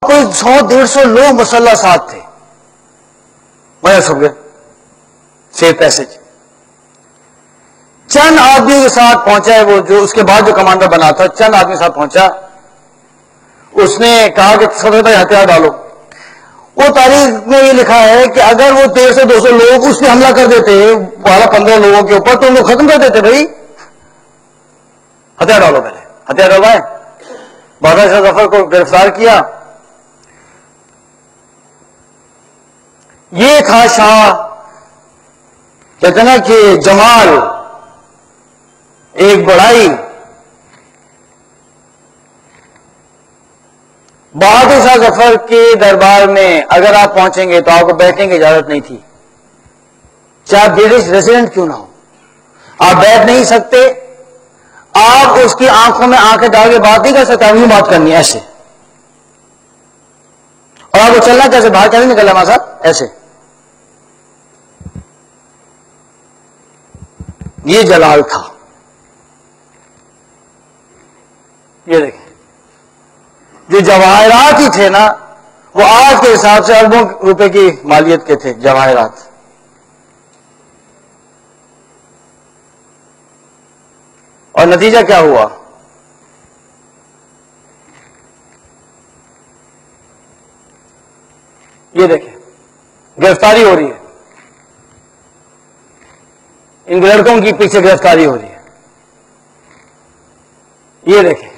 کوئی 100-150 لوگ مسلح ساتھ تھے، مایوس ہو گئے سیف پیسج. چند آدمی کے ساتھ پہنچا ہے، وہ جو اس کے بعد جو کمانڈر بنا تھا، چند آدمی کے ساتھ پہنچا. اس نے کہا کہ سب بھائی ہتھیار ڈالو. وہ تاریخ میں یہ لکھا ہے کہ اگر وہ 150-200 لوگ اس پہ حملہ کر دیتے 12-15 لوگوں کے اوپر تو ان کو ختم کر دیتے. بھائی ہتھیار ڈالو، پہلے ہتھیار ڈالوائے. بہادر شاہ ظفر کو گرفتار کیا. یہ تھا شاہ، کہتے نا کہ جمال، ایک بڑائی. بہادر شاہ ظفر کے دربار میں اگر آپ پہنچیں گے تو آپ کو بیٹھنے کی اجازت نہیں تھی، چاہے برٹش ریزیڈنٹ کیوں نہ ہو. آپ بیٹھ نہیں سکتے، آپ اس کی آنکھوں میں آنکھیں ڈال کے بات نہیں کر سکتے. آپ یوں بات کرنی ہے ایسے، اور آپ کو چلنا کیسے، باہر کیسے نکلنا ہمارے ساتھ ایسے. یہ جلال تھا. یہ دیکھیں، جو جواہرات ہی تھے نا، وہ آج کے حساب سے اربوں روپے کی مالیت کے تھے جواہرات. اور نتیجہ کیا ہوا؟ یہ دیکھیں، گرفتاری ہو رہی ہے، ان لڑکوں کی پیچھے گرفتاری ہو رہی ہے. یہ دیکھیں،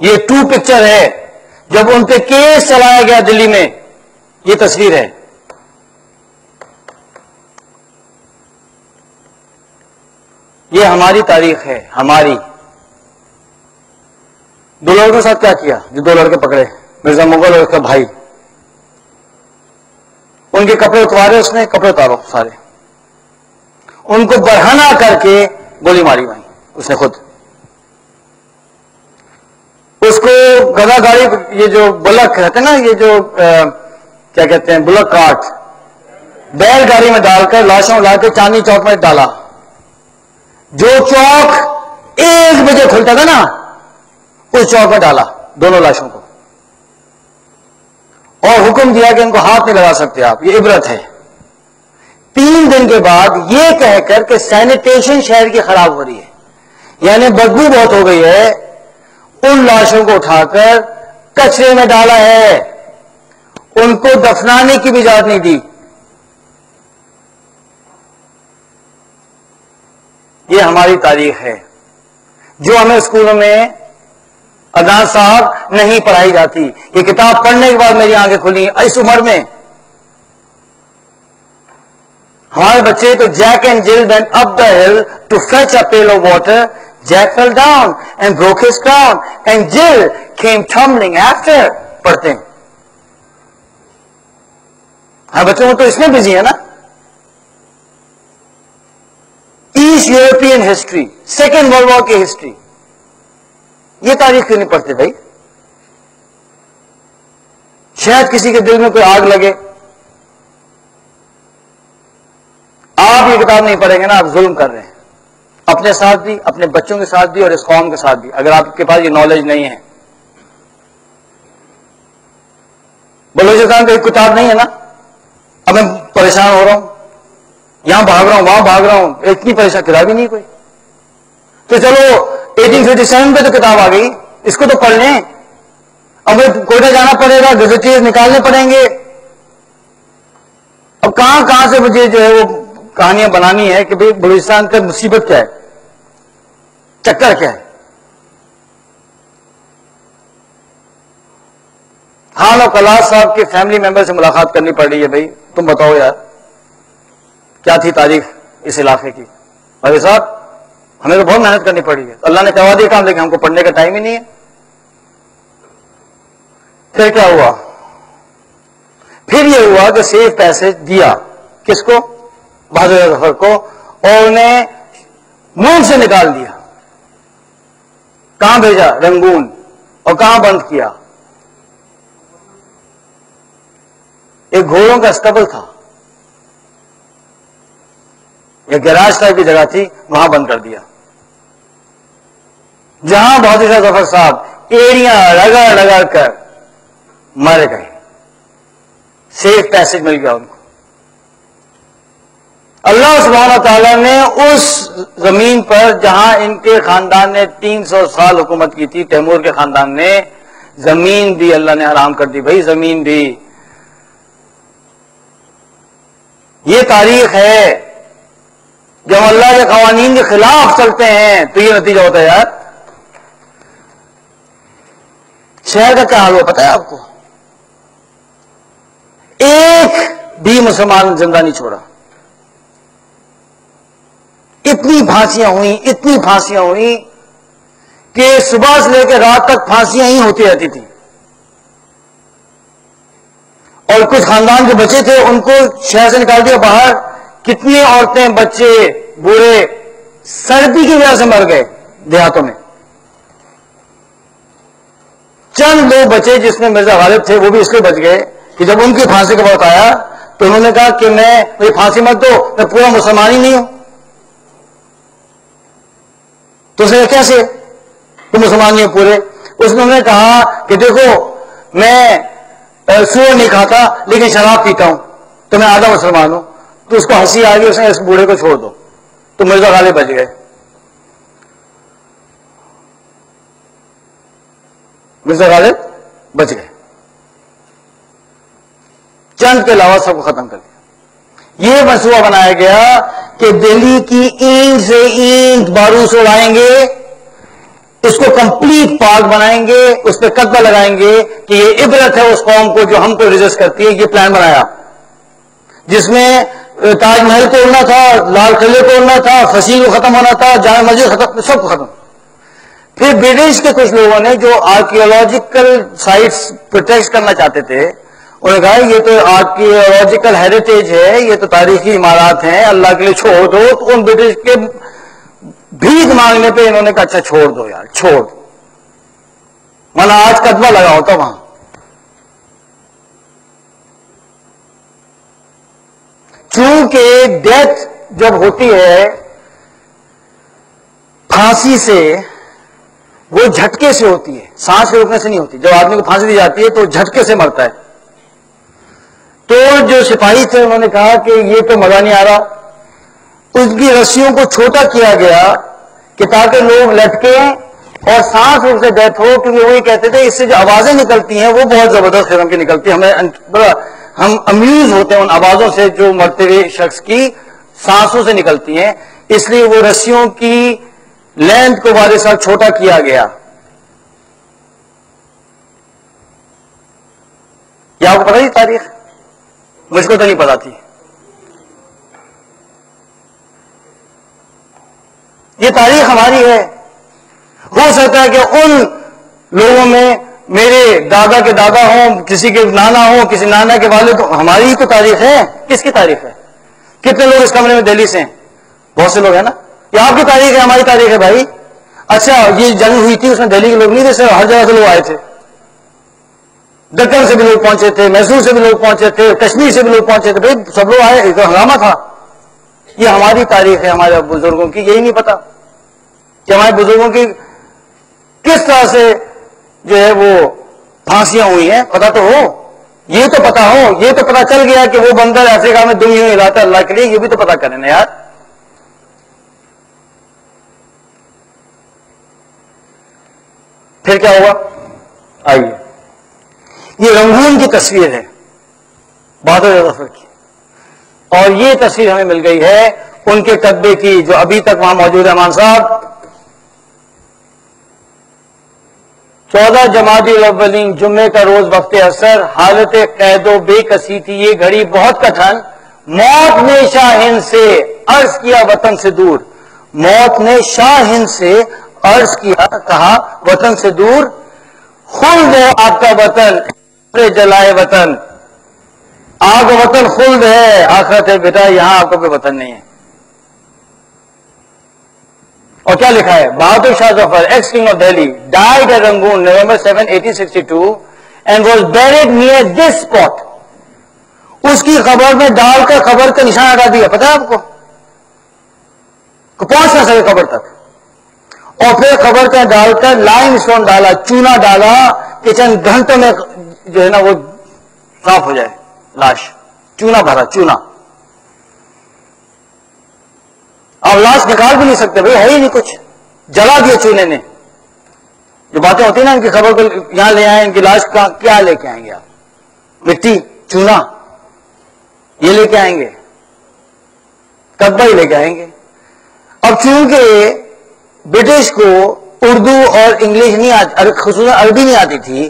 یہ 2 پکچر ہے جب ان پہ کیس چلایا گیا دلی میں. یہ تصویر ہے. یہ ہماری تاریخ ہے، ہماری. 2 لڑکوں کے ساتھ کیا کیا؟ جو 2 لڑکے پکڑے، مرزا مغل اور اس کا بھائی، ان کے کپڑے اتوارے اس نے. کپڑے اتارو سارے. ان کو برہنہ کر کے گولی ماری وہیں اس نے خود. اس کو گدا گاڑی، یہ جو بلک کہتے ہیں نا، یہ جو کیا کہتے ہیں، بلک کارٹ، بیل گاڑی میں ڈال کر لاشوں لا کے چاندنی چوک میں ڈالا. جو چوک 1 بجے کھلتا تھا نا، اس چوک میں ڈالا دونوں لاشوں کو، اور حکم دیا کہ ان کو ہاتھ نہیں لگا سکتے آپ. یہ عبرت ہے. 3 دن کے بعد یہ کہہ کر کہ سینیٹیشن شہر کی خراب ہو رہی ہے، یعنی بدبو بہت ہو گئی ہے، ان لاشوں کو اٹھا کر کچرے میں ڈالا ہے. ان کو دفنانے کی بھی اجازت نہیں دی. یہ ہماری تاریخ ہے جو ہمیں اسکولوں میں عدنان صاحب نہیں پڑھائی جاتی. یہ کتاب پڑھنے کے بعد میری آنکھیں کھلی. اس عمر میں ہمارے بچے تو جیک اینڈ جل went up the hill to fetch a pail of water. Jack fell down and broke his crown and Jill came tumbling after. پڑھتے ہیں. ہاں بچوں کو تو اس میں بزی ہے نا. East European history, 2nd world war کی ہسٹری، یہ تاریخ کیوں نہیں پڑھتے بھائی؟ شاید کسی کے دل میں کوئی آگ لگے. آپ یہ کتاب نہیں پڑھیں گے نا، آپ ظلم کر رہے ہیں اپنے ساتھ بھی، اپنے بچوں کے ساتھ بھی، اور اس قوم کے ساتھ بھی، اگر آپ کے پاس یہ نالج نہیں ہے. بلوچستان پہ ایک کتاب نہیں ہے نا، اب میں پریشان ہو رہا ہوں، یہاں بھاگ رہا ہوں، وہاں بھاگ رہا ہوں، اتنی پریشان. کتاب ہی نہیں کوئی. تو چلو 1857 پہ تو کتاب آ گئی، اس کو تو پڑھ لیں. اب کوئٹہ جانا پڑے گا، گزٹیز نکالنے پڑیں گے. اب کہاں سے مجھے جو ہے وہ کہانیاں بنانی ہے کہ بھئی بلوچستان کا مصیبت کیا ہے، چکر کیا ہے. خان اور کلاس صاحب کے فیملی ممبر سے ملاقات کرنی پڑ رہی ہے. بھائی تم بتاؤ یار کیا تھی تاریخ اس علاقے کی. بھائی صاحب ہمیں تو بہت محنت کرنی پڑی ہے، اللہ نے کروا دیا کام، لیکن ہم کو پڑھنے کا ٹائم ہی نہیں ہے. پھر کیا ہوا؟ پھر یہ ہوا کہ سیف پیسج دیا کس کو؟ بہادر ظفر کو، اور انہیں ملک سے نکال دیا. کہاں بھیجا؟ رنگون. اور کہاں بند کیا؟ ایک گھوڑوں کا اسٹیبل تھا، ایک گیراج ٹائپ کی جگہ تھی، وہاں بند کر دیا. جہاں بہادر شاہ ظفر صاحب ایڑیاں رگڑ کر مر گئے، سیف پیسج مل گیا ان کو۔ اللہ سبحانہ تعالیٰ نے اس زمین پر جہاں ان کے خاندان نے 300 سال حکومت کی تھی، تیمور کے خاندان نے، زمین بھی اللہ نے حرام کر دی بھائی، زمین بھی۔ یہ تاریخ ہے، جب اللہ کے قوانین کے خلاف چلتے ہیں تو یہ نتیجہ ہوتا ہے یار۔ شہر کا کیا حال ہوا پتہ ہے آپ کو؟ ایک بھی مسلمان زندہ نہیں چھوڑا، اتنی پھانسیاں ہوئیں کہ صبح سے لے کے رات تک پھانسیاں ہی ہوتی رہتی تھیں، اور کچھ خاندان جو بچے تھے ان کو شہر سے نکال دیا باہر۔ کتنی عورتیں، بچے، بوڑھے سردی کی وجہ سے مر گئے دیہاتوں میں۔ چند لوگ بچے جس میں مرزا غالب تھے، وہ بھی اس لیے بچ گئے کہ جب ان کی پھانسی کا وقت آیا تو انہوں نے کہا کہ مجھے پھانسی مت دو، میں پورا مسلمان ہی نہیں ہوں۔ تو اس نے کیسے تم مسلمان نہیں ہو پورے؟ اس نے کہا کہ دیکھو میں سور نہیں کھاتا لیکن شراب پیتا ہوں تو میں آدھا مسلمان ہوں۔ تو اس کو ہنسی آ گئی، اس نے اس بوڑھے کو چھوڑ دو، تو مرزا غالب بچ گئے۔ مرزا غالب بچ گئے، چند کے علاوہ سب کو ختم کر دیا۔ یہ منصوبہ بنایا گیا کہ دہلی کی اینٹ سے اینٹ بارود سے اڑائیں گے، اس کو کمپلیٹ پارک بنائیں گے، اس پہ قدبہ لگائیں گے کہ یہ عبرت ہے اس قوم کو جو ہم کو ریزسٹ کرتی ہے۔ یہ پلان بنایا جس میں تاج محل توڑنا تھا، لال قلعے توڑنا تھا، فصیح کو ختم ہونا تھا، جامع مسجد ختم، سب کو ختم۔ پھر برٹش کے کچھ لوگوں نے جو آرکیولوجیکل سائٹس پروٹیکٹ کرنا چاہتے تھے، انہوں نے کہا یہ تو آرکیولوجیکل ہیریٹیج ہے، یہ تو تاریخی عمارات ہیں، اللہ کے لیے چھوڑ دو۔ تو ان برٹش کے بھیک مانگنے پہ انہوں نے کہا اچھا چھوڑ دو یار، چھوڑ دو، ورنہ آج قدمہ لگا ہوتا وہاں۔ چونکہ ڈیتھ جب ہوتی ہے پھانسی سے، وہ جھٹکے سے ہوتی ہے، سانس روکنے سے نہیں ہوتی۔ جب آدمی کو پھانسی دی جاتی ہے تو جھٹکے سے مرتا ہے۔ تو جو سپاہی تھے انہوں نے کہا کہ یہ تو مزہ نہیں آ رہا، اس کی رسیوں کو چھوٹا کیا گیا کہ تاکہ لوگ لٹکیں اور سانس روک سے ڈیتھ ہو، کیونکہ وہی کہتے تھے اس سے جو آوازیں نکلتی ہیں وہ بہت زبردست قسم کی نکلتی ہیں، ہم امیوز ہوتے ہیں ان آوازوں سے جو مرتے ہوئے شخص کی سانسوں سے نکلتی ہیں، اس لیے وہ رسیوں کی لینتھ کو بارے صاحب چھوٹا کیا گیا۔ کیا آپ کو پتا تاریخ؟ مجھ کو تو نہیں پتا تھی۔ یہ تاریخ ہماری ہے۔ ہو سکتا ہے کہ ان لوگوں میں میرے دادا کے دادا ہوں، کسی کے نانا ہوں، کسی نانا کے والد ہوں، ہماری ہی تو تاریخ ہے۔ کس کی تاریخ ہے؟ کتنے لوگ اس کمرے میں دہلی سے ہیں؟ بہت سے لوگ ہیں نا۔ یہ آپ کی تاریخ ہے، ہماری تاریخ ہے بھائی۔ اچھا یہ جنگ ہوئی تھی، اس میں دہلی کے لوگ نہیں تھے، صرف ہر جگہ سے لوگ آئے تھے، دکن سے بھی لوگ پہنچے تھے، میسور سے بھی لوگ پہنچے تھے، کشمیر سے بھی لوگ پہنچے تھے، بھائی سب لوگ آئے، ایک ہنگامہ تھا۔ یہ ہماری تاریخ ہے، ہمارے بزرگوں کی۔ یہی نہیں پتا کہ ہمارے بزرگوں کی کس طرح سے جو ہے وہ پھانسیاں ہوئی ہیں، پتا تو ہو، یہ تو پتا ہو، یہ تو پتا چل گیا کہ وہ بندر افریقہ میں دنیا میں ہلاتا ہے اللہ کے لیے، یہ بھی تو پتا کریں نا یار۔ پھر کیا ہوا؟ آئیے، یہ رنگون کی تصویر ہے بہادر ظفر کی، اور یہ تصویر ہمیں مل گئی ہے ان کے قصبے کی جو ابھی تک وہاں موجود ہے۔ امان صاحب 14 جمادی الاولین جمعے کا روز وقت عصر، حالت قید و بے کسی تھی یہ گھڑی بہت کٹھن، موت نے شاہ ہند سے عرض کیا وطن سے دور، موت نے شاہ ہند سے عرض کیا، کہا وطن سے دور، خلد ہے آپ کا وطن جلائے وطن، آپ کا وطن خلد ہے، آخرت ہے بیٹا، یہاں آپ کو کوئی وطن نہیں ہے۔ اور کیا لکھا ہے؟ Bahadur Shah Zafar ex king of Delhi died at Rangoon November 7, 1862 and was buried near this spot۔ اس کی قبر میں ڈال کر قبر کا نشان ہٹا دیا، پتا ہے آپ کو؟ پہنچ نہ سکے قبر تک، اور پھر قبر کا ڈال کر لائم اسٹون ڈالا، چونا ڈالا کہ چند گھنٹوں میں جو ہے نا وہ صاف ہو جائے لاش، چونا بھرا چونا. آپ لاش نکال بھی نہیں سکتے بھائی، ہے ہی نہیں کچھ، جلا دیا چونے نے. جو باتیں ہوتی ہیں نا ان کی خبر کو یہاں لے آئیں، ان کی لاش کیا لے کے آئیں گے آپ؟ مٹی، چونا، یہ لے کے آئیں گے، کتبہ ہی لے کے آئیں گے. اب چونکہ برٹش کو اردو اور انگلش نہیں آتی، خصوصاً عربی نہیں آتی تھی،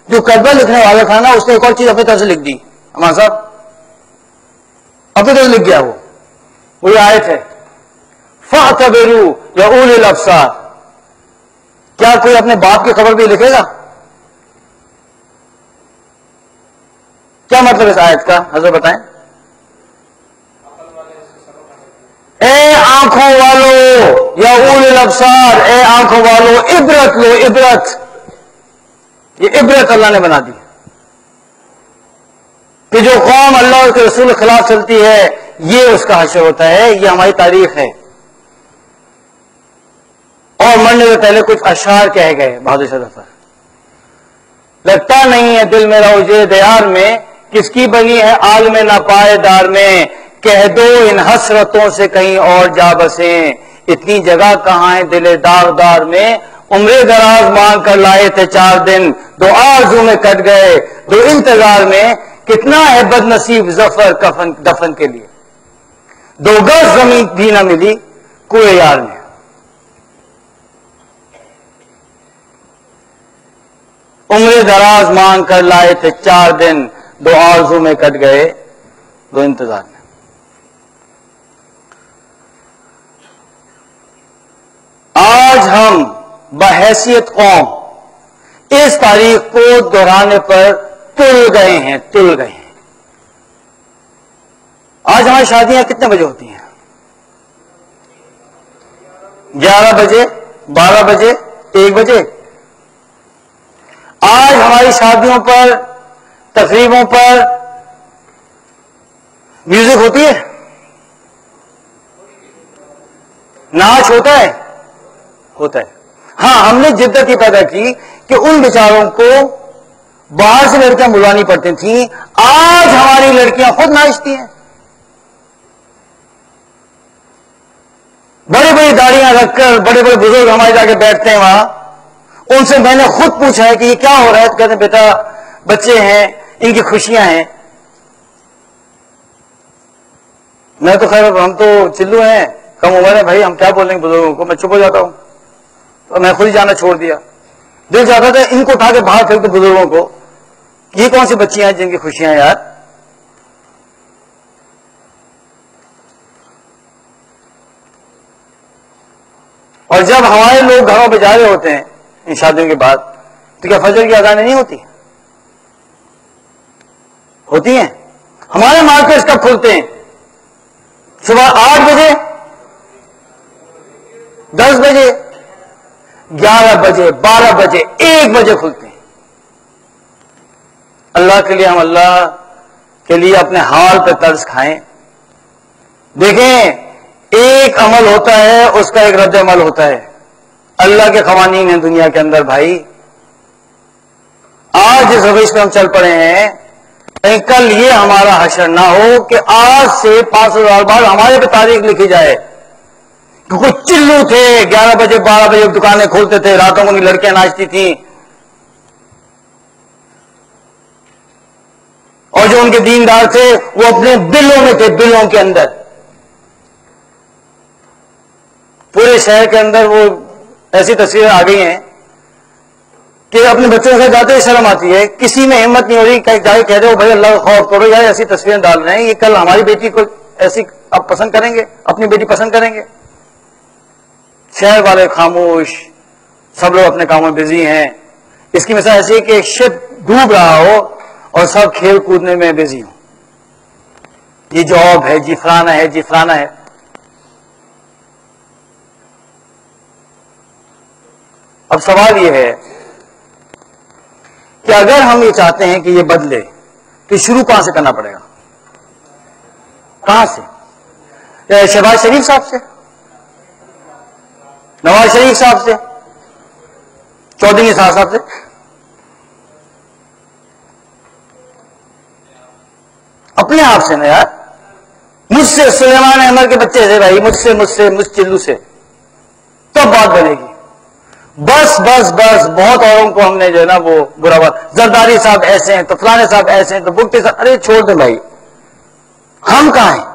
جو کتبہ لکھنے والا تھا نا اس نے ایک اور چیز اپنی طرف سے لکھ دی. ہمارا صاحب اپنی طرف سے لکھ گیا، وہ آیت ہے فَاعْتَبِرُوا يَا أُولِي الْأَبْصَارِ. کیا کوئی اپنے باپ کی خبر بھی لکھے گا؟ کیا مطلب اس آیت کا حضرت بتائیں؟ اے آنکھوں والو، یا اول الابصار، اے آنکھوں والو عبرت لو، عبرت. یہ عبرت اللہ نے بنا دی کہ جو قوم اللہ اور کے رسول کے خلاف چلتی ہے یہ اس کا حشر ہوتا ہے. یہ ہماری تاریخ ہے. اور مرنے سے پہلے کچھ اشعار کہے گئے بہادر شاہ ظفر. لگتا نہیں ہے دل میرا اجے دیار میں، کس کی بنی ہے عالم ناپائے دار میں. کہہ دو ان حسرتوں سے کہیں اور جا بسیں، اتنی جگہ کہاں ہے دل داغدار میں. عمر دراز مانگ کر لائے تھے 4 دن، 2 آرزو میں کٹ گئے 2 انتظار میں. کتنا ہے بد نصیب ظفر کفن دفن کے لیے، 2 گز زمین بھی نہ ملی کوئے یار میں. عمر دراز مانگ کر لائے تھے 4 دن، 2 آرزو میں کٹ گئے 2 انتظار میں. آج ہم بحیثیت قوم اس تاریخ کو دہرانے پر تل گئے ہیں. آج ہماری شادیاں کتنے بجے ہوتی ہیں؟ 11 بجے، 12 بجے، 1 بجے. آج ہماری شادیوں پر، تقریبوں پر میوزک ہوتی ہے، ناچ ہوتا ہے. ہاں، ہم نے جدت یہ پیدا کی کہ ان بیچاروں کو باہر سے لڑکیاں بلوانی پڑتی تھیں. آج ہماری لڑکیاں خود ناچتی ہیں، بڑی بڑی داڑیاں رکھ کر. بڑے بڑے بزرگ ہمارے جا کے بیٹھتے ہیں وہاں. ان سے میں نے خود پوچھا ہے کہ یہ کیا ہو رہا ہے؟ تو کہتے ہیں بیٹا بچے ہیں، ان کی خوشیاں ہیں. میں تو خیر ہم تو چلو ہیں، کم عمر ہے بھائی، ہم کیا بولیں گے بزرگوں کو. میں چپ ہو جاتا ہوں، تو میں خود ہی جانا چھوڑ دیا. دل چاہتا تھا ان کو اٹھا کے باہر پھینک دو بزرگوں کو. یہ کون سی بچیاں ہیں جن کی خوشیاں یار؟ اور جب ہمارے لوگ گھروں پہ جا رہے ہوتے ہیں ان شادیوں کے بعد، تو کیا فجر کی اذانیں نہیں ہوتی ہیں؟ ہمارے مارکیٹس کب کھلتے ہیں؟ صبح 8 بجے، 10 بجے، 11 بجے، 12 بجے، 1 بجے کھلتے ہیں. اللہ کے لیے ہم اللہ کے لیے اپنے حال پہ ترس کھائیں. دیکھیں، ایک عمل ہوتا ہے، اس کا ایک رد عمل ہوتا ہے. اللہ کے قوانین ہیں دنیا کے اندر بھائی. آج جس روش میں ہم چل پڑے ہیں، کہیں کل یہ ہمارا حشر نہ ہو کہ آج سے 500 سال بعد ہمارے پہ تاریخ لکھی جائے کہ کچھ چلو تھے 11 بجے 12 بجے دکانیں کھولتے تھے، راتوں کو لڑکیاں ناچتی تھیں، اور جو ان کے دیندار تھے وہ اپنے دلوں میں تھے، دلوں کے اندر. پورے شہر کے اندر وہ ایسی تصویریں آ گئی ہیں کہ اپنے بچوں سے جاتے ہی شرم آتی ہے. کسی میں ہمت نہیں ہو رہی کہ جا کے کہہ دو بھائی اللہ کا خوف کرو یار، ایسی تصویریں ڈال رہے ہیں، یہ کل ہماری بیٹی کو ایسی آپ پسند کریں گے؟ اپنی بیٹی پسند کریں گے؟ شہر والے خاموش، سب لوگ اپنے کاموں میں بزی ہیں. اس کی مثال ایسی ہے کہ ایک شپ ڈوب رہا ہو اور سب کھیل کودنے میں بزی ہوں. یہ جاب ہے، جی فلانا ہے، جی فلانا ہے. اب سوال یہ ہے کہ اگر ہم یہ چاہتے ہیں کہ یہ بدلے تو شروع کہاں سے کرنا پڑے گا؟ کہاں سے؟ شہباز شریف صاحب سے، نواز شریف صاحب سے، چودھری نثار صاحب سے؟ اپنے آپ سے نا یار. مجھ سے سلیمان احمد کے بچے سے بھائی، مجھ چلو سے تب بات بنے گی. بس بہت اوروں کو ہم نے جو ہے نا وہ برا بات، زرداری صاحب ایسے ہیں تو فلانے صاحب ایسے ہیں تو بگٹی صاحب، ارے چھوڑ دیں بھائی، ہم کہاں ہیں؟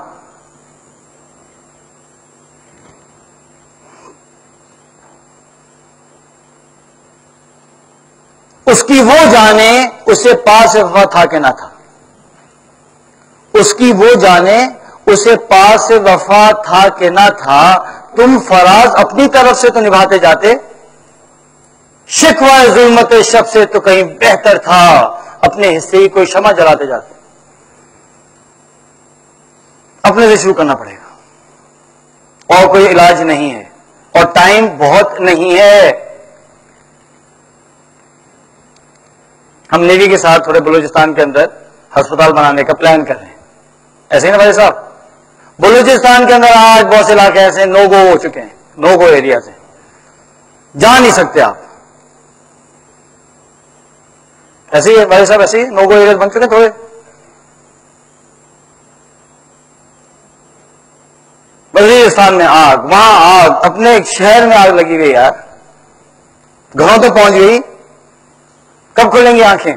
اس کی وہ جانے اسے پاس وفا تھا کہ نہ تھا، اس کی وہ جانے اسے پاس وفا تھا کہ نہ تھا. تم فراز اپنی طرف سے تو نبھاتے جاتے، شکوہ ظلمت شب سے تو کہیں بہتر تھا، اپنے حصے ہی کوئی شمع جلاتے جاتے. اپنے سے شروع کرنا پڑے گا، اور کوئی علاج نہیں ہے، اور ٹائم بہت نہیں ہے. ہم نیوی کے ساتھ تھوڑے بلوچستان کے اندر ہسپتال بنانے کا پلان کر رہے ہیں، ایسے ہی نا بھائی صاحب؟ بلوچستان کے اندر آج بہت سے علاقے ایسے نو گو ہو چکے ہیں، نو گو ایریا سے جا نہیں سکتے آپ. ایسے ہی بھائی صاحب، ایسے ہی نو گو ایریا بن چکے ہیں تھوڑے. بلوچستان میں آگ، وہاں آگ، اپنے شہر میں آگ لگی گئی یار، گھروں تک پہنچ گئی. کب کھلیں گی آنکھیں؟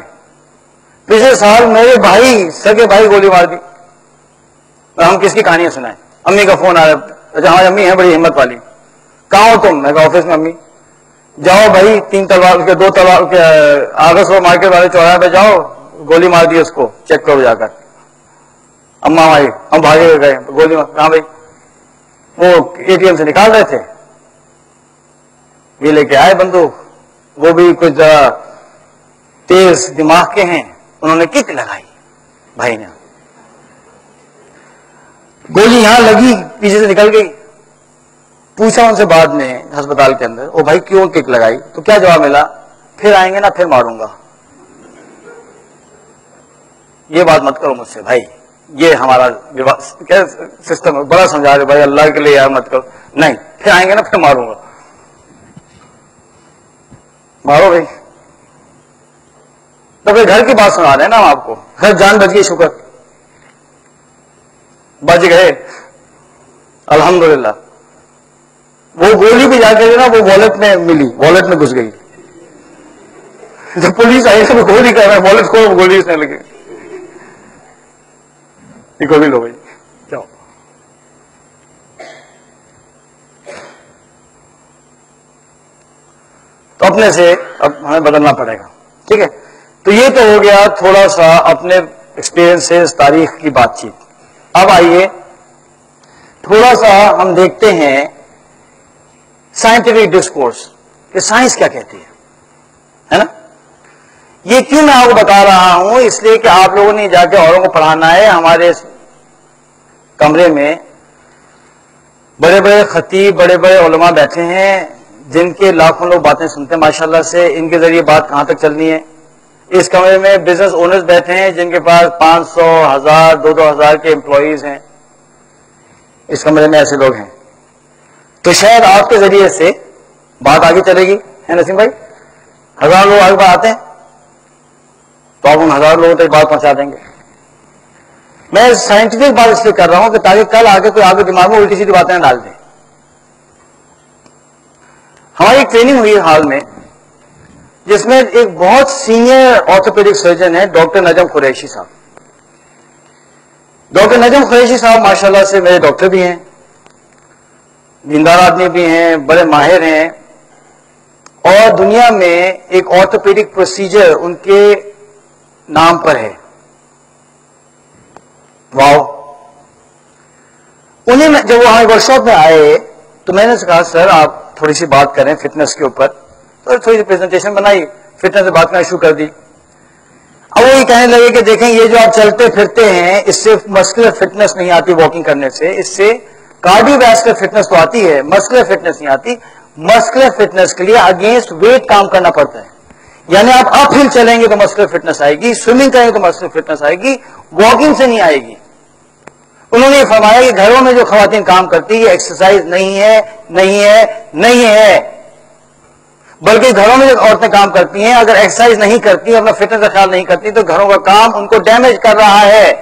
پچھلے سال میرے بھائی، سگے بھائی گولی مار دی. ہم کس کی کہانیاں سنائیں؟ امی کا فون آ رہا ہے، اچھا ہاں امی ہیں بڑی ہمت والی. کہاں ہو تم؟ میں کہا آفس میں. امی جاؤ بھائی، 3 تلوار کے 2 تلوار کے آگس وہ مارکیٹ والے چوراہے پہ جاؤ، گولی مار دی اس کو، چیک کرو جا کر. اما آئی، ہم بھاگے گئے، گولی مار. کہاں بھائی؟ وہ ATM سے نکال رہے تھے، یہ لے کے آئے بندوق. وہ بھی کچھ تیز دماغ کے ہیں، انہوں نے کک لگائی بھائی نے، گولی یہاں لگی، پیچھے سے نکل گئی. پوچھا ان سے بعد میں ہسپتال کے اندر، او بھائی کیوں کک لگائی؟ تو کیا جواب ملا؟ پھر آئیں گے نا پھر ماروں گا. یہ بات مت کرو مجھ سے بھائی، یہ ہمارا کیا سسٹم ہے. بڑا سمجھا رہے بھائی اللہ کے لیے یار مت کرو. نہیں، پھر آئیں گے نا پھر ماروں گا. مارو بھائی. تو پھر گھر کی بات سنا رہے ہیں نا ہم آپ کو. گھر جان بچ گئی، شکر، بچ گئے الحمدللہ. وہ گولی بھی جا کے نا وہ والٹ میں ملی، والٹ میں گھس گئی. جب پولیس آئی تو وہ گولی کر رہا ہے، والٹ کو گولی اس نے لگی. یہ گولی لو بھائی، جاؤ. تو اپنے سے اب ہمیں بدلنا پڑے گا، ٹھیک ہے؟ تو یہ تو ہو گیا تھوڑا سا اپنے ایکسپیرئنس سے تاریخ کی بات چیت. اب آئیے تھوڑا سا ہم دیکھتے ہیں سائنٹیفک ڈسکورس کہ سائنس کیا کہتی ہے نا. یہ کیوں میں آپ کو بتا رہا ہوں؟ اس لیے کہ آپ لوگوں نے جا کے اوروں کو پڑھانا ہے. ہمارے کمرے میں بڑے بڑے خطیب، بڑے بڑے علماء بیٹھے ہیں جن کے لاکھوں لوگ باتیں سنتے ہیں ماشاءاللہ سے. ان کے ذریعے بات کہاں تک چلنی ہے. اس کمرے میں بزنس اونرز بیٹھے ہیں جن کے پاس 500، 1000، 2000 کے امپلائیز ہیں. اس کمرے میں ایسے لوگ ہیں. تو شاید آپ کے ذریعے سے بات آگے چلے گی، ہے نسیم بھائی؟ 1000 لوگ آگے آتے ہیں تو آپ ان 1000 لوگوں تک بات پہنچا دیں گے. میں سائنٹیفک بات اس لیے کر رہا ہوں کہ تاکہ کل آگے کوئی آگے دماغ میں الٹی سیدھی باتیں نہ ڈال دیں. ہماری ٹریننگ ہوئی حال میں جس میں ایک بہت سینئر آرتھوپیڈک سرجن ہے ڈاکٹر نجم قریشی صاحب. ڈاکٹر نجم قریشی صاحب ماشاءاللہ سے میرے ڈاکٹر بھی ہیں، دیندار آدمی بھی ہیں، بڑے ماہر ہیں، اور دنیا میں ایک آرتھوپیڈک پروسیجر ان کے نام پر ہے. واو. انہیں جب وہ ہمارے ورک شاپ میں آئے تو میں نے کہا سر آپ تھوڑی سی بات کریں فٹنس کے اوپر. تو تھوڑی سی پریزنٹیشن بنائی، فٹنس سے بات کرنا شروع کر دی. اب وہ یہ کہنے لگے کہ دیکھیں یہ جو آپ چلتے پھرتے ہیں اس سے مسکولر فٹنس نہیں آتی واکنگ کرنے سے، اس سے کارڈیو ویسکولر فٹنس تو آتی ہے، مسکولر فٹنس نہیں آتی. مسکولر فٹنس کے لیے اگینسٹ ویٹ کام کرنا پڑتا ہے. یعنی آپ اپ ہل چلیں گے تو مسکولر فٹنس آئے گی، سوئمنگ کریں گے تو مسکولر فٹنس آئے گی، واکنگ سے نہیں آئے گی. انہوں نے فرمایا کہ گھروں میں جو خواتین کام کرتی یہ ایکسرسائز نہیں ہے، نہیں ہے، نہیں ہے. بلکہ گھروں میں جو عورتیں کام کرتی ہیں اگر ایکسرسائز نہیں کرتی، اپنا فٹنس کا خیال نہیں کرتی تو گھروں کا کام ان کو ڈیمیج کر رہا ہے.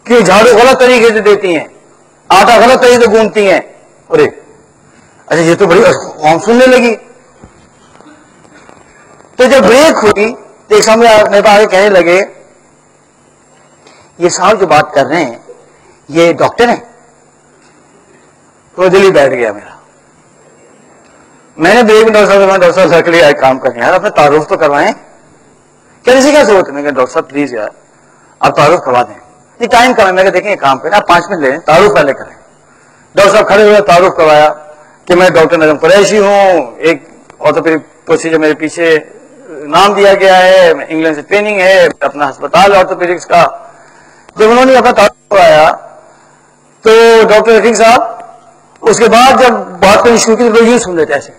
کہ جھاڑو غلط طریقے سے دیتی ہیں, آٹا غلط طریقے سے گوندتی ہیں. ارے اچھا یہ تو بڑی عوام سننے لگی. تو جب بریک ہوئی تو ایک سامنے میرے پاس آگے کہنے لگے یہ صاحب جو بات کر رہے ہیں یہ ڈاکٹر ہیں. تو دل ہی بیٹھ گیا میرا. میں نے بریک میں ڈاکٹر صاحب سر کے لیے آئے کام کریں یار, اپنے تعارف تو کروائیں. کیا کسی کیا ضرورت ہے؟ میں کہ ڈاکٹر صاحب پلیز یار آپ تعارف کروا دیں. یہ ٹائم کم ہے. میں کہ دیکھیں کام کریں, آپ 5 منٹ لے لیں, تعارف پہلے کریں. ڈاکٹر صاحب کھڑے ہوئے, تعارف کروایا کہ میں ڈاکٹر نظم قریشی ہوں, ایک آرتھوپیڈک پروسیجر میرے پیچھے نام دیا گیا ہے, انگلینڈ سے ٹریننگ ہے, اپنا ہسپتال آرتھوپیڈکس کا. جب انہوں نے اپنا تعارف کروایا تو ڈاکٹر رفیق صاحب اس کے بعد جب بات کرنی شروع کی تو یوں سن لیتے ایسے,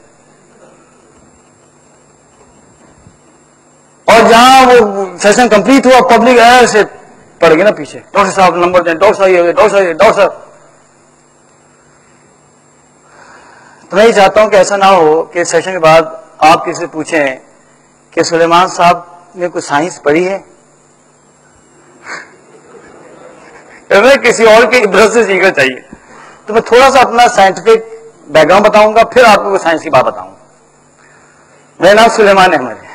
اور جہاں وہ سیشن کمپلیٹ ہوا پبلک ایسے پڑ گئی نا پیچھے, ڈاکٹر صاحب نمبر دیں, ڈاکٹر صاحب یہ, ڈاکٹر صاحب, ڈاکٹر صاحب. تو میں یہ چاہتا ہوں کہ ایسا نہ ہو کہ سیشن کے بعد آپ کسی سے پوچھیں کہ سلیمان صاحب نے کوئی سائنس پڑھی ہے, کسی اور کی عبرت سے سیکھنا چاہیے. تو میں تھوڑا سا اپنا سائنٹیفک بیک گراؤنڈ بتاؤں گا, پھر آپ کو سائنس کی بات بتاؤں گا. میرا نام سلیمان احمد ہے.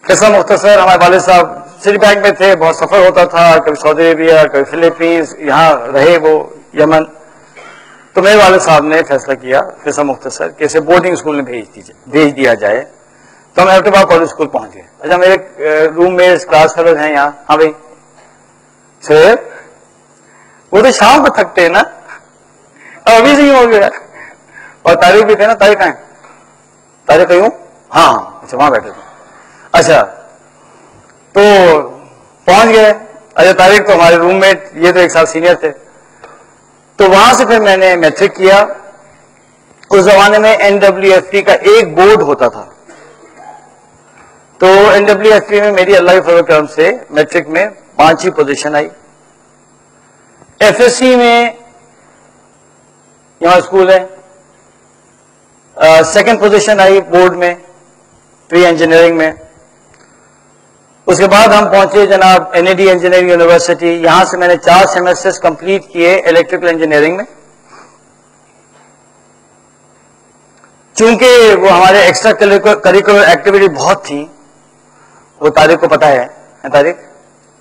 قصہ مختصر, ہمارے والد صاحب سٹی بینک میں تھے, بہت سفر ہوتا تھا, کبھی سعودی عربیہ, کبھی فلپینس, یہاں رہے وہ یمن. تو میرے والد صاحب نے فیصلہ کیا قصہ مختصر کہ اسے بورڈنگ اسکول میں بھیج دیا جائے. تو ہم ایبٹیباد کالج اسکول پہنچ گئے. اچھا میرے روم میں کلاس فیلوز ہیں یہاں. ہاں بھائی سر وہ تو شام کو تھکتے ہیں نا, ابھی سے ہی ہو گیا. اور طارق بھی تھے نا, طارق کہاں, طارق کہیں, ہاں اچھا وہاں بیٹھے تھے. اچھا تو پہنچ گئے. اچھا طارق تو ہمارے روم میٹ, یہ تو 1 سال سینئر تھے. تو وہاں سے پھر میں نے میٹرک کیا. اس زمانے میں NWFP کا ایک بورڈ ہوتا تھا. تو NWFP میں میری اللہ کے فضل و کرم سے میٹرک میں 5ویں پوزیشن آئی. FSC میں یہاں اسکول ہے 2nd پوزیشن آئی بورڈ میں پری انجینئرنگ میں. اس کے بعد ہم پہنچے جناب NAD انجینئرنگ یونیورسٹی. یہاں سے میں نے 4 سیمسٹرز کمپلیٹ کیے الیکٹریکل انجینئرنگ میں. چونکہ وہ ہمارے ایکسٹرا کریکولر ایکٹیویٹی بہت تھیں, وہ طارق کو پتا ہے, طارق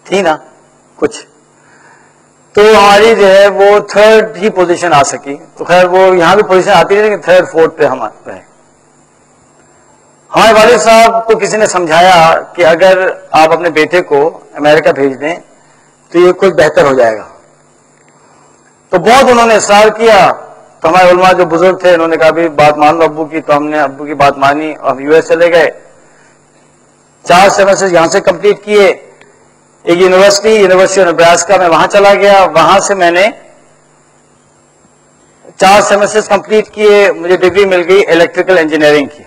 تھی نا کچھ, تو ہماری جو ہے وہ 3rd ہی پوزیشن آ سکی. تو خیر وہ یہاں بھی پوزیشن آتی ہے لیکن 3rd 4th پہ ہم رہے. ہمارے والد صاحب کو کسی نے سمجھایا کہ اگر آپ اپنے بیٹے کو امریکہ بھیج دیں تو یہ کچھ بہتر ہو جائے گا. تو بہت انہوں نے اصرار کیا. تو ہمارے علماء جو بزرگ تھے انہوں نے کہا بھی بات مان لو ابو کی. تو ہم نے ابو کی بات مانی اور US چلے گئے. 4 سیمسٹر یہاں سے کمپلیٹ کیے. ایک یونیورسٹی آف نیبراسکا میں وہاں چلا گیا. وہاں سے میں نے 4 سیمسٹر کمپلیٹ کیے. مجھے ڈگری مل گئی الیکٹریکل انجینئرنگ کی.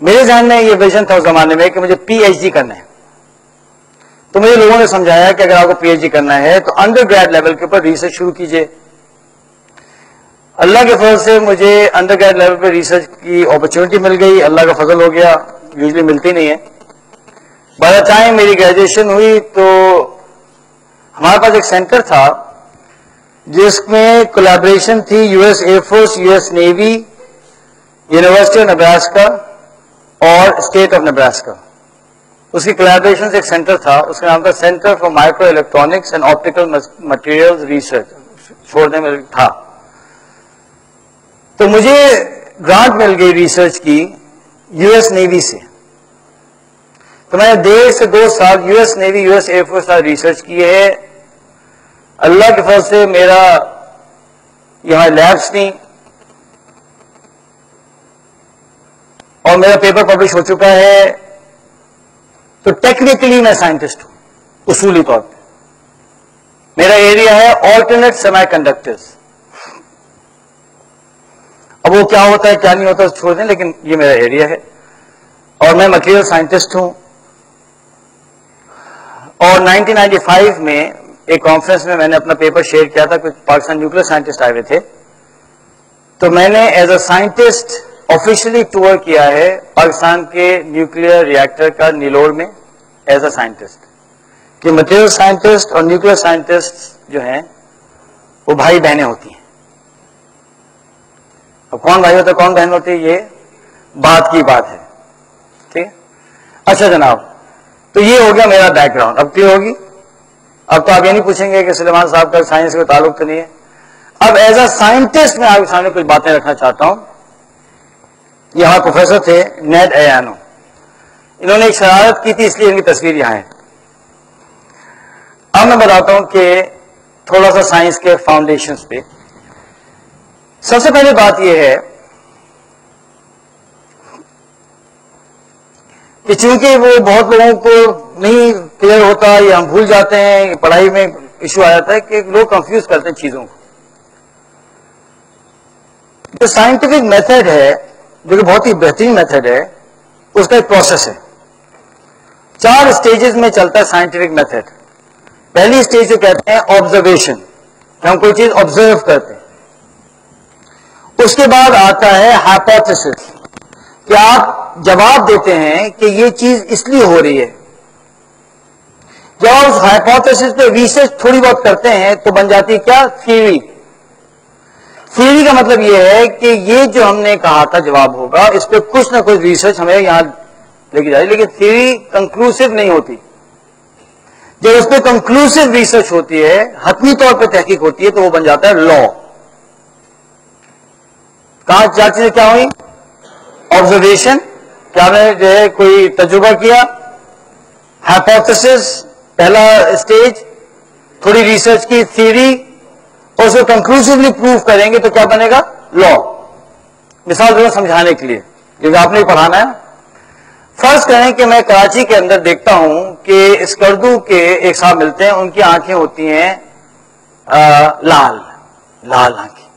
میرے ذہن میں یہ ویژن تھا اس زمانے میں کہ مجھے PhD کرنا ہے. تو مجھے لوگوں نے سمجھایا کہ اگر آپ کو PhD کرنا ہے تو انڈر گریڈ لیول کے اوپر ریسرچ شروع کیجئے. اللہ کے فضل سے مجھے انڈر گریڈ لیول پہ ریسرچ کی اپرچونٹی مل گئی. اللہ کا فضل ہو گیا, یوزلی ملتی نہیں ہے. بائی دا ٹائم میری گریجویشن ہوئی تو ہمارے پاس ایک سینٹر تھا جس میں کولیبریشن تھی US air force, US navy, university of Nebraska اور اسٹیٹ آف نیبراسکا. اس کی کولیبریشن سے ایک سینٹر تھا, اس کا نام تھا centre for micro electronics and optical material research, چھوڑنے میں تھا. تو مجھے گرانٹ مل گئی ریسرچ کی US نیوی سے. تو میں نے 1.5 سے 2 سال US navy, US air force کا ریسرچ کی ہے. اللہ کے فضل سے میرا یہاں لیبس نہیں اور میرا پیپر پبلش ہو چکا ہے. تو ٹیکنیکلی میں سائنٹسٹ ہوں اصولی طور پہ. میرا ایریا ہے آلٹرنیٹ سیمی کنڈکٹرز. اب وہ کیا ہوتا ہے کیا نہیں ہوتا چھوڑ دیں, لیکن یہ میرا ایریا ہے. اور میں مٹیریل سائنٹسٹ ہوں. اور 1995 میں ایک کانفرنس میں نے اپنا پیپر شیئر کیا تھا, کچھ پاکستان نیوکلیر سائنٹسٹ آئے ہوئے تھے. تو میں نے as a scientist officially tour کیا ہے پاکستان کے نیوکلیر ریئیکٹر کا نیلور میں ایز اے سائنٹسٹ. کہ مٹیریل سائنٹسٹ اور نیوکلیر سائنٹسٹ جو ہیں وہ بھائی بہنیں ہوتی ہیں. اب کون بھائی ہوتا ہے کون بہن ہوتی ہے یہ بات کی بات ہے. ٹھیک ہے. اچھا جناب, تو یہ ہو گیا میرا بیک گراؤنڈ. اب کلیئر ہوگی. اب تو آپ یہ نہیں پوچھیں گے کہ سلیمان صاحب کا سائنس کا تعلق تو نہیں ہے. اب ایز اے سائنٹسٹ میں آپ کے سامنے کچھ باتیں رکھنا چاہتا ہوں. یہاں پروفیسر تھے نیڈ ایانو, انہوں نے ایک شرارت کی تھی اس لیے ان کی تصویر یہاں ہے. اب میں بتاتا ہوں کہ تھوڑا سا سائنس کے فاؤنڈیشنز پہ. سب سے پہلے بات یہ ہے کہ چونکہ وہ بہت لوگوں کو نہیں کلیئر ہوتا یا ہم بھول جاتے ہیں, پڑھائی میں ایشو آ جاتا ہے کہ لوگ کنفیوز کرتے ہیں چیزوں کو. جو سائنٹیفک میتھڈ ہے جو کہ بہت ہی بہترین میتھڈ ہے اس کا ایک پروسیس ہے. 4 اسٹیجز میں چلتا ہے سائنٹیفک میتھڈ. پہلی اسٹیج جو کہتے ہیں آبزرویشن, کہ ہم کوئی چیز آبزرو کرتے ہیں. اس کے بعد آتا ہے ہائپوتھیسس, کہ آپ جواب دیتے ہیں کہ یہ چیز اس لیے ہو رہی ہے. جب آپ اس ہائپوتھیسس پہ ریسرچ تھوڑی بہت کرتے ہیں تو بن جاتی ہے کیا تھیوری. تھیوری کا مطلب یہ ہے کہ یہ جو ہم نے کہا تھا جواب ہوگا اس پہ کچھ نہ کچھ ریسرچ ہمیں یہاں لے کے جائے, لیکن تھیوری کنکلوسیو نہیں ہوتی. جب اس پہ کنکلوسیو ریسرچ ہوتی ہے, حتمی طور پہ تحقیق ہوتی ہے, تو وہ بن جاتا ہے لا. کہاں 4 چیزیں کیا ہوئی؟ آبزرویشن, کیا آپ نے جو ہے کوئی تجربہ کیا. ہائپوتھیسس پہلا اسٹیج, تھوڑی ریسرچ کی, تھیوری, اور اسے کنکلوسیولی پروف کریں گے تو کیا بنے گا؟ لا. مثال دوں سمجھانے کے لیے کیونکہ آپ نے پڑھانا ہے. فرض کریں کہ میں کراچی کے اندر دیکھتا ہوں کہ اسکردو کے ایک صاحب ملتے ہیں, ان کی آنکھیں ہوتی ہیں لال لال آنکھیں.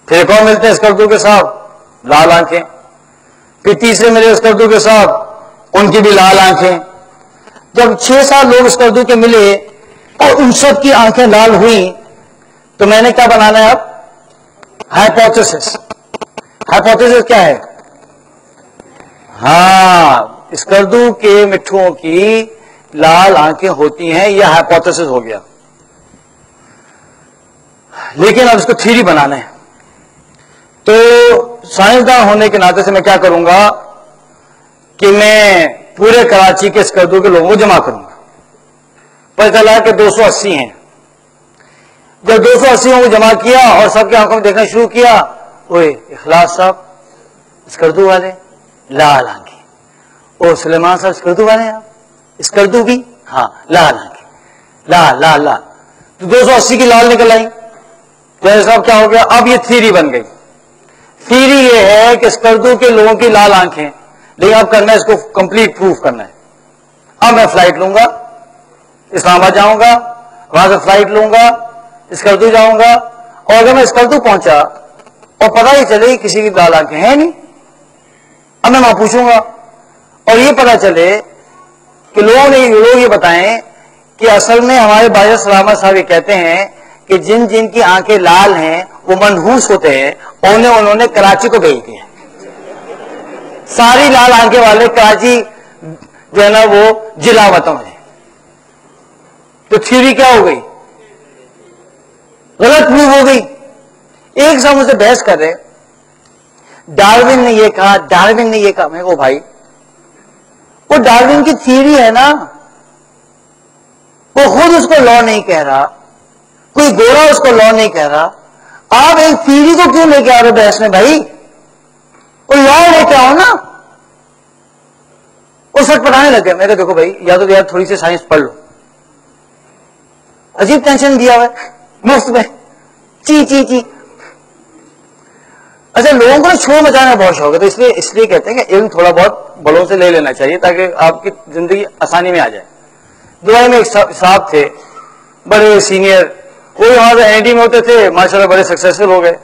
پھر ایک اور ملتے ہیں اسکردو کے صاحب, لال آنکھیں. پھر تیسرے ملے اسکردو کے صاحب, ان کی بھی لال آنکھیں. جب 6-7 لوگ اسکردو کے ملے اور ان سب کی آنکھیں لال ہوئی تو میں نے کیا بنانا ہے اب؟ ہائپوتھیسس. ہائپوتھیسس کیا ہے؟ ہاں, اسکردو کے مٹھوؤں کی لال آنکھیں ہوتی ہیں, یہ ہائپوتھیسس ہو گیا. لیکن اب اس کو تھیوری بنانا ہے. تو سائنسدان ہونے کے ناطے سے میں کیا کروں گا کہ میں پورے کراچی کے اسکردو کے لوگوں کو جمع کروں گا. پتہ چلا کہ 280 ہیں. جب 280 کو جمع کیا اور سب کی آنکھوں میں دیکھنا شروع کیا, اوے اخلاص صاحب اسکردو والے لال آنکھیں, اور سلیمان صاحب اسکردو والے ہیں, اسکردو بھی ہاں لال آنکھیں, لال لال لال. تو 280 کی لال نکل آئی. تو صاحب کیا ہو گیا؟ اب یہ تھیوری بن گئی. تھیوری یہ ہے کہ اسکردو کے لوگوں کی لال آنکھیں, لیکن اب کرنا ہے اس کو کمپلیٹ پروف کرنا ہے. اب میں فلائٹ لوں گا, اسلام آباد جاؤں گا, وہاں سے فلائٹ لوں گا, اسکردو جاؤں گا, اور اگر میں اسکردو پہنچا اور پتہ ہی چلے کسی کی لال آنکھیں ہیں نہیں, اب میں وہاں پوچھوں گا اور یہ پتہ چلے کہ لوگ یہ بتائیں کہ اصل میں ہمارے باجر سلامت صاحب یہ کہتے ہیں کہ جن جن کی آنکھیں لال ہیں وہ منحوس ہوتے ہیں, انہوں نے کراچی کو بھیج دیا. ساری لال آنکھیں والے کراچی جو ہے نا وہ جلاوطن ہیں. تو تھیوری کیا ہو گئی؟ غلط پروف ہو گئی. ایک صاحب مجھ سے بحث کر رہے, ڈارون نے یہ کہا, ڈارون نے یہ کہا. میں کہو بھائی وہ ڈارون کی تھیوری ہے نا, وہ خود اس کو لا نہیں کہہ رہا, کوئی گورا اس کو لا نہیں کہہ رہا. آپ ایک تھیوری کو کیوں لے کے آ رہے بحث میں بھائی؟ وہ لا لے کے آؤ نا. وہ سچ پڑھانے لگ گیا. میں کہا دیکھو بھائی, یا تو یار تھوڑی سی سائنس پڑھ لو. عجیب ٹینشن دیا ہوا ہے مفت میں, چی چی چی. اچھا, لوگوں کو چھوڑ مچانا بہت شوق ہے, تو اس لیے کہتے ہیں کہ علم تھوڑا بہت بڑوں سے لے لینا چاہیے تاکہ آپ کی زندگی آسانی میں آ جائے. دبئی میں ایک صاحب تھے بڑے سینئر, وہ وہاں سے این ڈی میں ہوتے تھے, ماشاءاللہ بڑے سکسیسفل ہو گئے.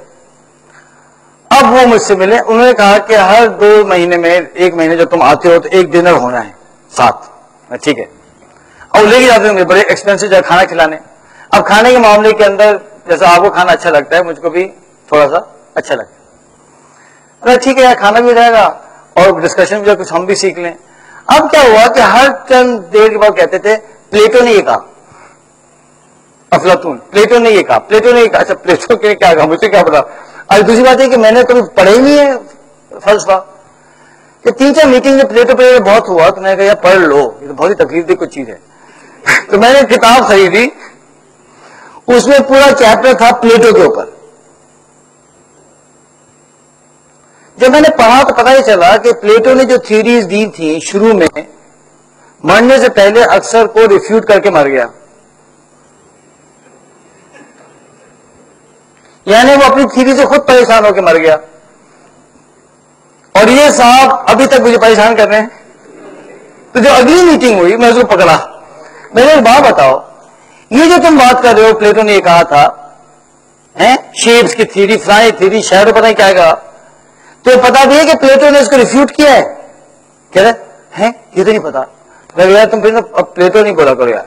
اب وہ مجھ سے ملے, انہوں نے کہا کہ ہر 2 مہینے میں 1 مہینے جب تم آتے ہو تو ایک ڈنر ہونا ہے ساتھ. ٹھیک ہے. اور لے کے جاتے ہیں بڑے ایکسپینسو جگہ کھانا کھلانے. اب کھانے کے معاملے کے اندر جیسا آپ کو کھانا اچھا لگتا ہے, مجھ کو بھی تھوڑا سا اچھا لگتا ہے. ٹھیک ہے یار کھانا بھی ہو جائے گا اور ڈسکشن بھی کچھ ہم بھی سیکھ لیں. اب کیا ہوا کہ ہر چند دیر کے بعد کہتے تھے پلیٹو نے یہ کہا, افلاطون, پلیٹو نے یہ کہا, پلیٹو نے یہ کہا. اچھا پلیٹو کے کیا کہا مجھے کیا پتا. اور دوسری بات ہے کہ میں نے کبھی پڑھا ہی نہیں ہے فلسفہ, کہ 3-4 میٹنگ میں پلیٹو بہت ہوا تو میں نے کہا یار پڑھ لو, یہ تو بہت ہی تکلیف دہ کچھ چیز ہے. تو میں نے کتاب خریدی, اس میں پورا چیپٹر تھا پلیٹو کے اوپر. جب میں نے پڑھا تو پتہ ہی چلا کہ پلیٹو نے جو تھیوریز دی تھیں شروع میں, مرنے سے پہلے اکثر کو ریفیوٹ کر کے مر گیا. یعنی وہ اپنی تھیوری سے خود پریشان ہو کے مر گیا. اور یہ صاحب ابھی تک مجھے پریشان کر رہے ہیں. تو جو اگلی میٹنگ ہوئی میں اس کو پکڑا, میں نے ایک بات بتاؤ, یہ جو تم بات کر رہے ہو پلیٹو نے یہ کہا تھا شیپس کی تھیوری, فلانی تھیوری, شہر پتہ نہیں کیا کہا, تو پتا بھی ہے کہ پلیٹو نے اس کو ریفیوٹ کیا ہے. کہہ رہے ہیں یہ تو نہیں پتا. میں یار تم پھر اب پلیٹو نہیں بولا کرو یار,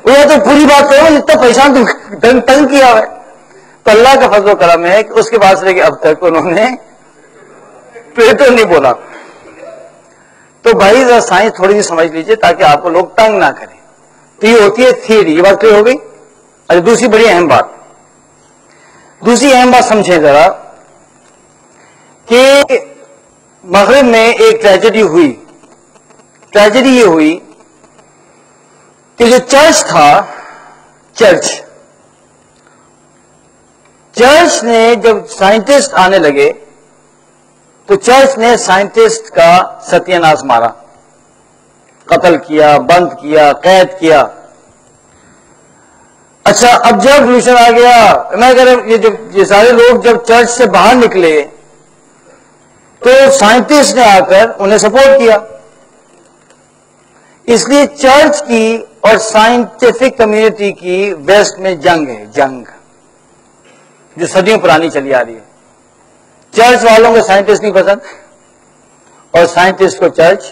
وہ یا تو پوری بات کرو, اتنا پریشان تم تنگ کیا ہے. تو اللہ کا فضل و کرم ہے کہ اس کے بعد سے کہ اب تک انہوں نے پلیٹو نہیں بولا. تو بھائی ذرا سائنس تھوڑی سی سمجھ لیجئے تاکہ آپ کو لوگ تنگ نہ کریں. تو یہ ہوتی ہے تھیوری. یہ بات کلیئر ہو گئی. اچھا دوسری بڑی اہم بات, دوسری اہم بات سمجھیں ذرا, کہ مغرب میں ایک ٹریجڈی ہوئی. ٹریجڈی یہ ہوئی کہ جو چرچ تھا, چرچ نے جب سائنٹسٹ آنے لگے تو چرچ نے سائنٹسٹ کا ستیہ ناش مارا, قتل کیا, بند کیا, قید کیا. اچھا اب جب ریولیوشن آ گیا, میں کہہ رہا یہ سارے لوگ جب چرچ سے باہر نکلے تو سائنٹسٹ نے آ کر انہیں سپورٹ کیا. اس لیے چرچ کی اور سائنٹیفک کمیونٹی کی ویسٹ میں جنگ ہے, جنگ جو صدیوں پرانی چلی آ رہی ہے. چرچ والوں کو سائنٹسٹ نہیں پسند اور سائنٹسٹ کو چرچ